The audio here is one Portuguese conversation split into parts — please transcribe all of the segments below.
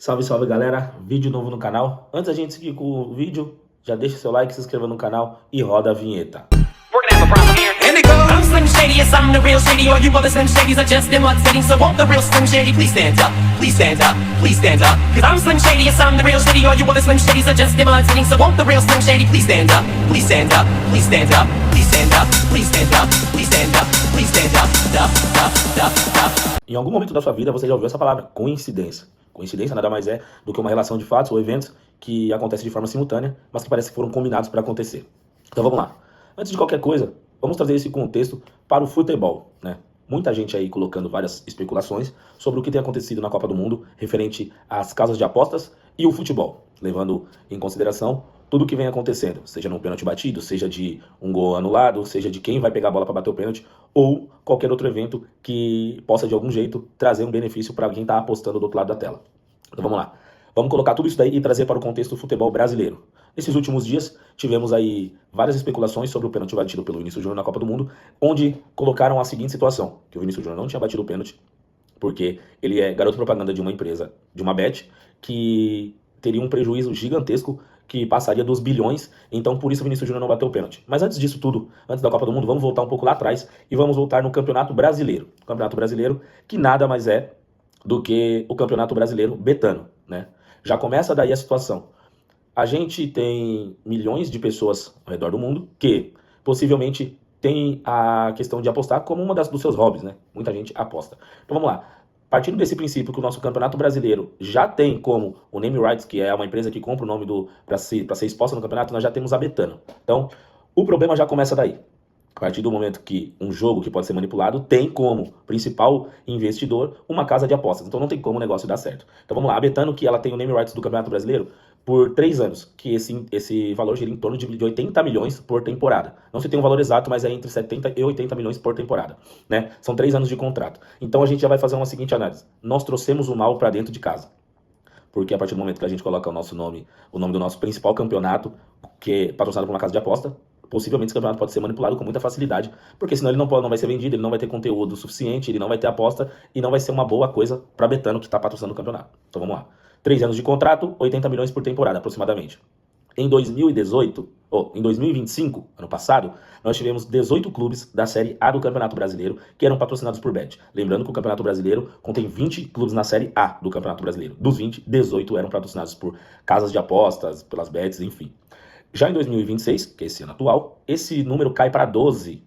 Salve, salve galera, vídeo novo no canal. Antes da gente seguir com o vídeo, já deixa seu like, se inscreva no canal e roda a vinheta. I'm Slim Shady, yes, I'm the real Shady. All you other Slim Shadys are just imitating. So won't the real Slim Shady please stand up? Please stand up, please stand up. Cause I'm Slim Shady, yes, I'm the real Shady. All you other Slim Shadys are just imitating. So won't the real Slim Shady please stand up? Please stand up, please stand up, please stand up, please stand up, please stand up, please stand up, up. Em algum momento da sua vida você já ouviu essa palavra, coincidência. Coincidência nada mais é do que uma relação de fatos ou eventos que acontecem de forma simultânea, mas que parece que foram combinados para acontecer. Então vamos lá. Antes de qualquer coisa, vamos trazer esse contexto para o futebol, né? Muita gente aí colocando várias especulações sobre o que tem acontecido na Copa do Mundo referente às casas de apostas e o futebol, levando em consideração tudo o que vem acontecendo, seja num pênalti batido, seja de um gol anulado, seja de quem vai pegar a bola para bater o pênalti, ou qualquer outro evento que possa de algum jeito trazer um benefício para quem está apostando do outro lado da tela. Então vamos lá. Vamos colocar tudo isso daí e trazer para o contexto do futebol brasileiro. Nesses últimos dias, tivemos aí várias especulações sobre o pênalti batido pelo Vinícius Júnior na Copa do Mundo, onde colocaram a seguinte situação, que o Vinícius Júnior não tinha batido o pênalti, porque ele é garoto propaganda de uma empresa, de uma bet, que teria um prejuízo gigantesco, que passaria dos bilhões, então por isso o Vinícius Júnior não bateu o pênalti. Mas antes disso tudo, antes da Copa do Mundo, vamos voltar um pouco lá atrás e vamos voltar no Campeonato Brasileiro. O Campeonato Brasileiro, que nada mais é do que o Campeonato Brasileiro betano, né? Já começa daí a situação. A gente tem milhões de pessoas ao redor do mundo que possivelmente tem a questão de apostar como uma dos seus hobbies, né? Muita gente aposta. Então vamos lá. Partindo desse princípio que o nosso Campeonato Brasileiro já tem como o Name Rights, que é uma empresa que compra o nome para ser exposta no campeonato, nós já temos a Betano. Então, o problema já começa daí. A partir do momento que um jogo que pode ser manipulado tem como principal investidor uma casa de apostas. Então não tem como o negócio dar certo. Então vamos lá, a Betano, que ela tem o name rights do Campeonato Brasileiro por 3 anos, que esse valor gira em torno de 80 milhões por temporada. Não se tem um valor exato, mas é entre 70 e 80 milhões por temporada, né? São 3 anos de contrato. Então a gente já vai fazer uma seguinte análise. Nós trouxemos o mal para dentro de casa. Porque a partir do momento que a gente coloca o nome do nosso principal campeonato, que é patrocinado por uma casa de aposta, possivelmente esse campeonato pode ser manipulado com muita facilidade, porque senão ele não vai ser vendido, ele não vai ter conteúdo suficiente, ele não vai ter aposta e não vai ser uma boa coisa para a Betano que está patrocinando o campeonato. Então vamos lá. 3 anos de contrato, 80 milhões por temporada aproximadamente. Em 2025, ano passado, nós tivemos 18 clubes da Série A do Campeonato Brasileiro que eram patrocinados por Bet. Lembrando que o Campeonato Brasileiro contém 20 clubes na Série A do Campeonato Brasileiro. Dos 20, 18 eram patrocinados por casas de apostas, pelas bets, enfim. Já em 2026, que é esse ano atual, esse número cai para 12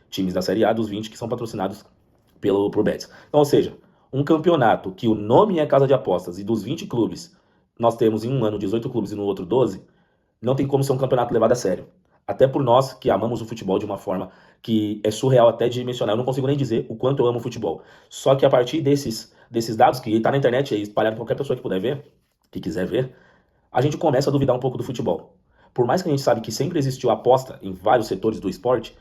times da Série A dos 20 que são patrocinados por bets. Então, ou seja, um campeonato que o nome é casa de apostas e dos 20 clubes, nós temos em um ano 18 clubes e no outro 12, não tem como ser um campeonato levado a sério. Até por nós que amamos o futebol de uma forma que é surreal até de mencionar. Eu não consigo nem dizer o quanto eu amo o futebol. Só que a partir desses dados, que está na internet e espalhado para qualquer pessoa que puder ver, que quiser ver, a gente começa a duvidar um pouco do futebol. Por mais que a gente sabe que sempre existiu aposta em vários setores do esporte,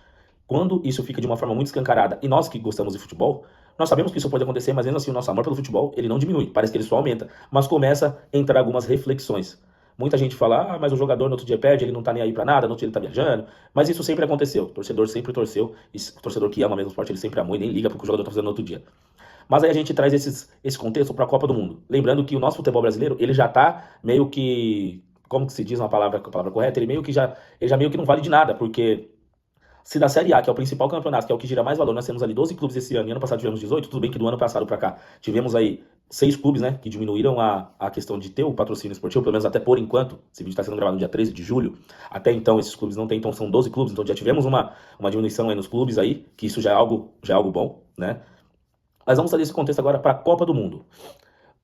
quando isso fica de uma forma muito escancarada, e nós que gostamos de futebol, nós sabemos que isso pode acontecer, mas mesmo assim o nosso amor pelo futebol, ele não diminui, parece que ele só aumenta, mas começa a entrar algumas reflexões. Muita gente fala, mas o jogador no outro dia perde, ele não tá nem aí pra nada, no outro dia ele tá viajando, mas isso sempre aconteceu, o torcedor sempre torceu, e o torcedor que ama mesmo o esporte, ele sempre amou e nem liga porque o jogador tá fazendo no outro dia. Mas aí a gente traz esse contexto para a Copa do Mundo. Lembrando que o nosso futebol brasileiro, ele já está meio que, como que se diz a palavra correta, ele já meio que não vale de nada, porque se da Série A, que é o principal campeonato, que é o que gira mais valor, nós temos ali 12 clubes esse ano, e ano passado tivemos 18, tudo bem que do ano passado para cá tivemos aí 6 clubes, né, que diminuíram a questão de ter o patrocínio esportivo, pelo menos até por enquanto. Esse vídeo está sendo gravado no dia 13 de julho, até então esses clubes não tem, então são 12 clubes, então já tivemos uma diminuição aí nos clubes aí, que isso já é algo bom, né. Mas vamos trazer esse contexto agora para a Copa do Mundo.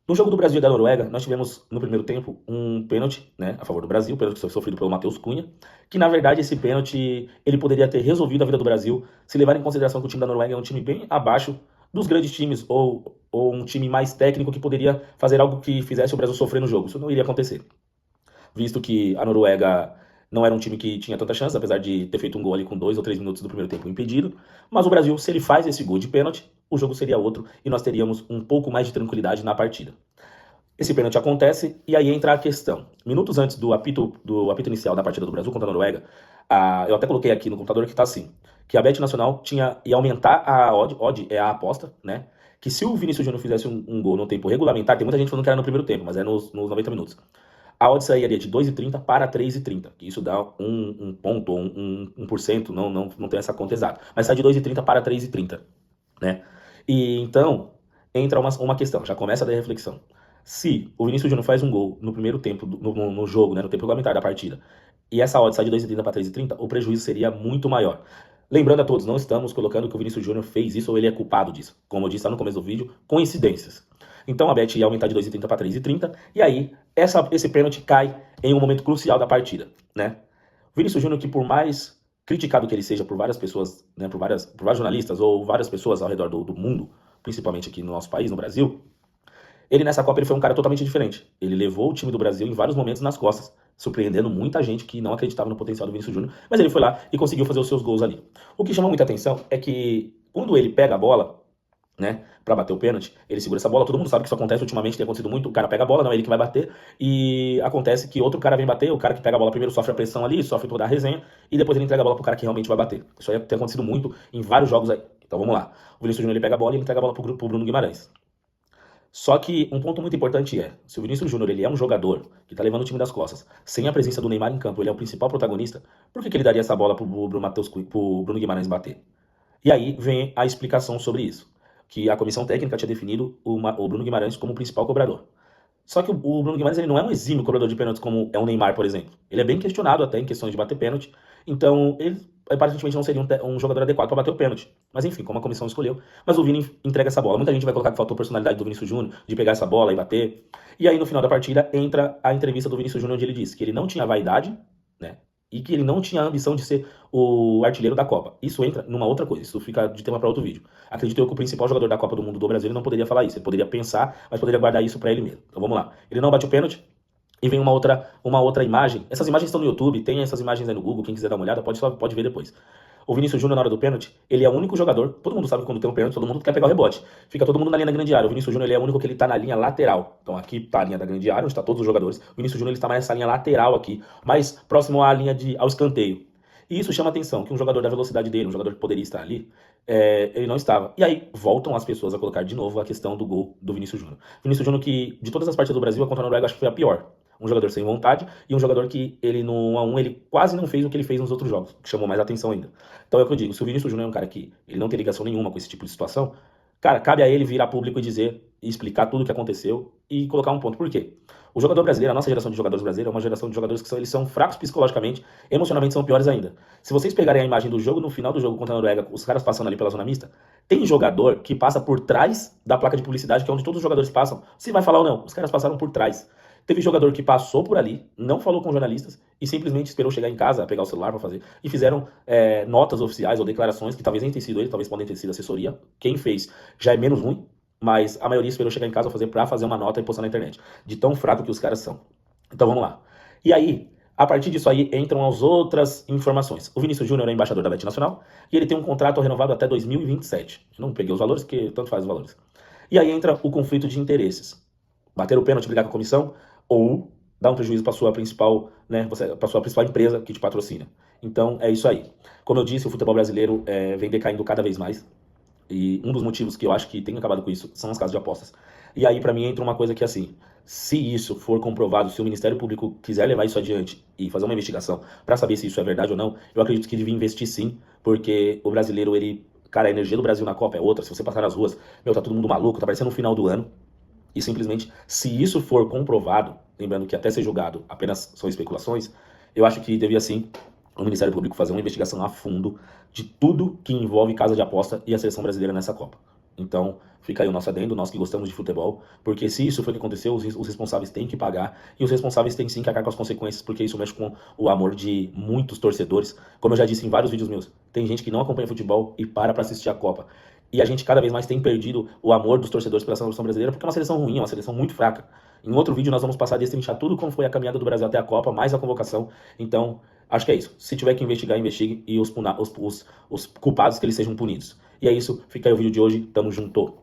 No jogo do Brasil e da Noruega, nós tivemos no primeiro tempo um pênalti, né, a favor do Brasil, pênalti que foi sofrido pelo Matheus Cunha, que na verdade esse pênalti ele poderia ter resolvido a vida do Brasil, se levar em consideração que o time da Noruega é um time bem abaixo dos grandes times ou um time mais técnico que poderia fazer algo que fizesse o Brasil sofrer no jogo. Isso não iria acontecer, visto que a Noruega não era um time que tinha tanta chance, apesar de ter feito um gol ali com 2 ou 3 minutos do primeiro tempo impedido. Mas o Brasil, se ele faz esse gol de pênalti, o jogo seria outro e nós teríamos um pouco mais de tranquilidade na partida. Esse pênalti acontece e aí entra a questão. Minutos antes do apito inicial da partida do Brasil contra a Noruega, eu até coloquei aqui no computador que está assim, que a Bet Nacional ia aumentar a odd é a aposta, né? que se o Vinícius Júnior fizesse um gol no tempo regulamentar, tem muita gente falando que era no primeiro tempo, mas é nos 90 minutos. A odd sairia de 2,30 para 3,30, que isso dá um ponto, 1%, não tem essa conta exata, mas sai de 2,30 para 3,30, né? E então, entra uma questão, já começa a dar reflexão. Se o Vinícius Júnior faz um gol no primeiro tempo, no jogo, né, no tempo regulamentar da partida, e essa odd sai de 2,30 para 3,30, o prejuízo seria muito maior. Lembrando a todos, não estamos colocando que o Vinícius Júnior fez isso ou ele é culpado disso. Como eu disse lá no começo do vídeo, coincidências. Então a bet ia aumentar de 2,30 para 3,30, e aí esse pênalti cai em um momento crucial da partida, né? O Vinícius Júnior, que por mais criticado que ele seja por várias pessoas, né, por vários jornalistas ou várias pessoas ao redor do mundo, principalmente aqui no nosso país, no Brasil, ele nessa Copa ele foi um cara totalmente diferente. Ele levou o time do Brasil em vários momentos nas costas, surpreendendo muita gente que não acreditava no potencial do Vinícius Júnior, mas ele foi lá e conseguiu fazer os seus gols ali. O que chama muita atenção é que quando ele pega a bola, né, pra bater o pênalti, ele segura essa bola, todo mundo sabe que isso acontece ultimamente, tem acontecido muito, o cara pega a bola, não é ele que vai bater, e acontece que outro cara vem bater, o cara que pega a bola primeiro sofre a pressão ali, sofre toda a resenha, e depois ele entrega a bola pro cara que realmente vai bater. Isso aí tem acontecido muito em vários jogos aí. Então vamos lá. O Vinícius Júnior ele pega a bola e ele entrega a bola pro Bruno Guimarães. Só que um ponto muito importante é, se o Vinícius Júnior ele é um jogador que tá levando o time das costas, sem a presença do Neymar em campo, ele é o principal protagonista, por que ele daria essa bola pro Bruno Guimarães bater? E aí vem a explicação sobre isso, que a comissão técnica tinha definido o Bruno Guimarães como o principal cobrador. Só que o Bruno Guimarães ele não é um exímio cobrador de pênaltis como é o Neymar, por exemplo. Ele é bem questionado até em questões de bater pênalti, então ele aparentemente não seria um jogador adequado para bater o pênalti. Mas enfim, como a comissão escolheu. Mas o Vini entrega essa bola. Muita gente vai colocar que faltou personalidade do Vinícius Júnior, de pegar essa bola e bater. E aí no final da partida entra a entrevista do Vinícius Júnior, onde ele disse que ele não tinha vaidade, né? E que ele não tinha a ambição de ser o artilheiro da Copa. Isso entra numa outra coisa, isso fica de tema para outro vídeo. Acredito eu que o principal jogador da Copa do Mundo do Brasil ele não poderia falar isso, ele poderia pensar, mas poderia guardar isso para ele mesmo. Então vamos lá. Ele não bate o pênalti, e vem uma outra imagem. Essas imagens estão no YouTube, tem essas imagens aí no Google, quem quiser dar uma olhada pode ver depois. O Vinícius Júnior na hora do pênalti, ele é o único jogador, todo mundo sabe que quando tem um pênalti, todo mundo quer pegar o rebote. Fica todo mundo na linha da grande área. O Vinícius Júnior ele é o único que ele tá na linha lateral. Então aqui tá a linha da grande área, onde está todos os jogadores. O Vinícius Júnior ele tá mais nessa linha lateral aqui, mais próximo à linha ao escanteio. E isso chama atenção, que um jogador da velocidade dele, um jogador que poderia estar ali, ele não estava. E aí voltam as pessoas a colocar de novo a questão do gol do Vinícius Júnior. Vinícius Júnior que, de todas as partidas do Brasil, a contra a Noruega acho que foi a pior. Um jogador sem vontade e um jogador que ele no 1 a 1 ele quase não fez o que ele fez nos outros jogos, que chamou mais atenção ainda. Então é o que eu digo, se o Vinícius Júnior é um cara que ele não tem ligação nenhuma com esse tipo de situação, cara, cabe a ele vir a público e dizer, e explicar tudo o que aconteceu e colocar um ponto. Por quê? O jogador brasileiro, a nossa geração de jogadores brasileiros é uma geração de jogadores que eles são fracos psicologicamente, emocionalmente são piores ainda. Se vocês pegarem a imagem do jogo, no final do jogo contra a Noruega, os caras passando ali pela zona mista, tem jogador que passa por trás da placa de publicidade, que é onde todos os jogadores passam. Se vai falar ou não, os caras passaram por trás. Teve jogador que passou por ali, não falou com jornalistas e simplesmente esperou chegar em casa, pegar o celular para fazer. E fizeram notas oficiais ou declarações que talvez nem tenham sido ele, talvez podem ter sido assessoria. Quem fez já é menos ruim, mas a maioria esperou chegar em casa para fazer uma nota e postar na internet. De tão fraco que os caras são. Então vamos lá. E aí, a partir disso aí, entram as outras informações. O Vinícius Júnior é embaixador da Bet Nacional e ele tem um contrato renovado até 2027. Não peguei os valores, porque tanto faz os valores. E aí entra o conflito de interesses. Bater o pênalti, brigar com a comissão, ou dar um prejuízo para sua principal, né, para sua principal empresa que te patrocina. Então é isso aí. Como eu disse, o futebol brasileiro vem decaindo cada vez mais. E um dos motivos que eu acho que tem acabado com isso são as casas de apostas. E aí, para mim, entra uma coisa que, assim, se isso for comprovado, se o Ministério Público quiser levar isso adiante e fazer uma investigação para saber se isso é verdade ou não, eu acredito que devia investir sim, porque o brasileiro, cara, a energia do Brasil na Copa é outra. Se você passar nas ruas, tá todo mundo maluco, tá parecendo no final do ano. E simplesmente, se isso for comprovado, lembrando que até ser julgado apenas são especulações, eu acho que devia sim o Ministério Público fazer uma investigação a fundo de tudo que envolve casa de aposta e a seleção brasileira nessa Copa. Então, fica aí o nosso adendo, nós que gostamos de futebol, porque se isso foi o que aconteceu, os responsáveis têm que pagar, e os responsáveis têm sim que arcar com as consequências, porque isso mexe com o amor de muitos torcedores. Como eu já disse em vários vídeos meus, tem gente que não acompanha futebol e para assistir a Copa. E a gente cada vez mais tem perdido o amor dos torcedores pela seleção brasileira, porque é uma seleção ruim, é uma seleção muito fraca. Em outro vídeo nós vamos passar a destrinchar tudo como foi a caminhada do Brasil até a Copa, mais a convocação. Então, acho que é isso. Se tiver que investigar, investigue, e os culpados que eles sejam punidos. E é isso, fica aí o vídeo de hoje, tamo junto.